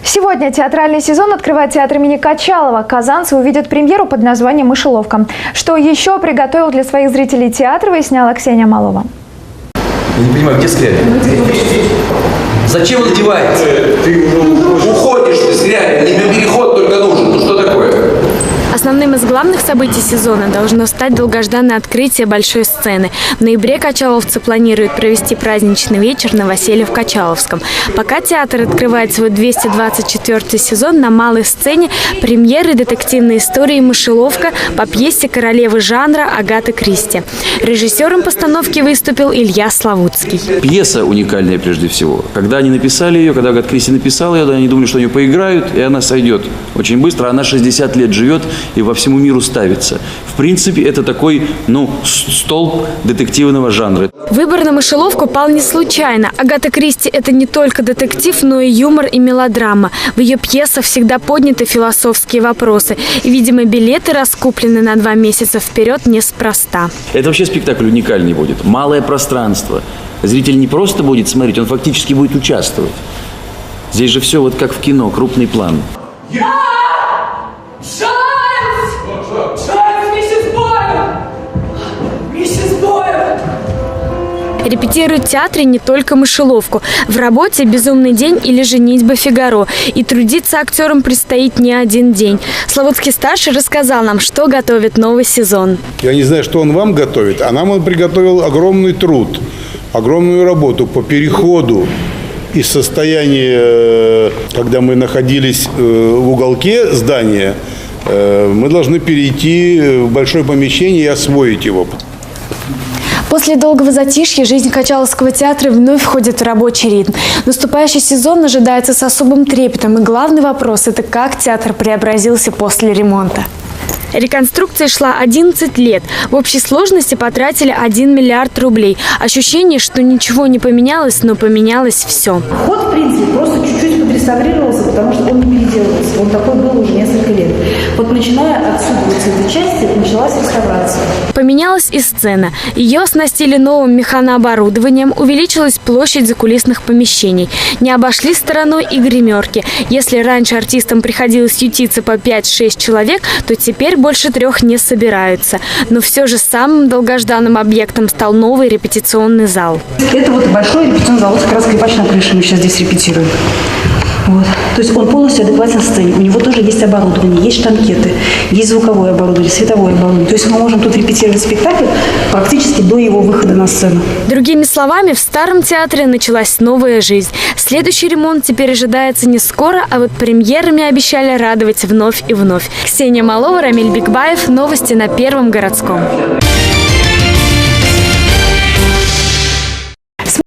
Сегодня театральный сезон открывает театр имени Качалова. Казанцы увидят премьеру под названием «Мышеловка». Что еще приготовил для своих зрителей театр, выясняла Ксения Малова. Я не понимаю, где Скрябин? Зачем он одевается? Ты уходишь из Скрябина, тебе переход только нужен. Ну что такое? Основным из главных событий сезона должно стать долгожданное открытие большой сцены. В ноябре качаловцы планируют провести праздничный вечер на новоселье в Качаловском. Пока театр открывает свой 224-й сезон, на малой сцене премьеры детективной истории «Мышеловка» по пьесе королевы жанра Агаты Кристи. Режиссером постановки выступил Илья Славутский. Пьеса уникальная прежде всего. Когда они написали ее, когда Агата Кристи написала ее, они думали, что они поиграют, и она сойдет очень быстро. Она 60 лет живет и во всему миру ставится. В принципе, это такой, столб детективного жанра. Выбор на «Мышеловку» пал не случайно. Агата Кристи – это не только детектив, но и юмор и мелодрама. В ее пьесах всегда подняты философские вопросы. И, видимо, билеты раскуплены на 2 месяца вперед неспроста. Это вообще спектакль уникальный будет. Малое пространство. Зритель не просто будет смотреть, он фактически будет участвовать. Здесь же все вот как в кино, крупный план. Репетируют в театре не только «Мышеловку». В работе «Безумный день» или «Женитьба Фигаро». И трудиться актерам предстоит не один день. Славутский-старший рассказал нам, что готовит новый сезон. Я не знаю, что он вам готовит, а нам он приготовил огромный труд, огромную работу по переходу из состояния, когда мы находились в уголке здания, мы должны перейти в большое помещение и освоить его. После долгого затишья жизнь Качаловского театра вновь входит в рабочий ритм. Наступающий сезон ожидается с особым трепетом. И главный вопрос – это как театр преобразился после ремонта. Реконструкция шла 11 лет. В общей сложности потратили 1 миллиард рублей. Ощущение, что ничего не поменялось, но поменялось все. Вход, в принципе, просто чуть-чуть подреставрировался, потому что он не переделывался. Он такой был уже несколько лет. Вот начиная отсюда, вот с этой части, началась реставрация. Поменялась и сцена. Ее оснастили новым механооборудованием, увеличилась площадь закулисных помещений. Не обошли стороной и гримерки. Если раньше артистам приходилось ютиться по 5-6 человек, то теперь больше 3 не собираются. Но все же самым долгожданным объектом стал новый репетиционный зал. Это вот большой репетиционный зал, вот как раз скрипач на крыше, мы сейчас здесь репетируем. Вот. То есть он полностью адекватен сцене. У него тоже есть оборудование, есть штанкеты, есть звуковое оборудование, световое оборудование. То есть мы можем тут репетировать спектакль практически до его выхода на сцену. Другими словами, в старом театре началась новая жизнь. Следующий ремонт теперь ожидается не скоро, а вот премьерами обещали радовать вновь и вновь. Ксения Малова, Рамиль Бикбаев. Новости на Первом городском.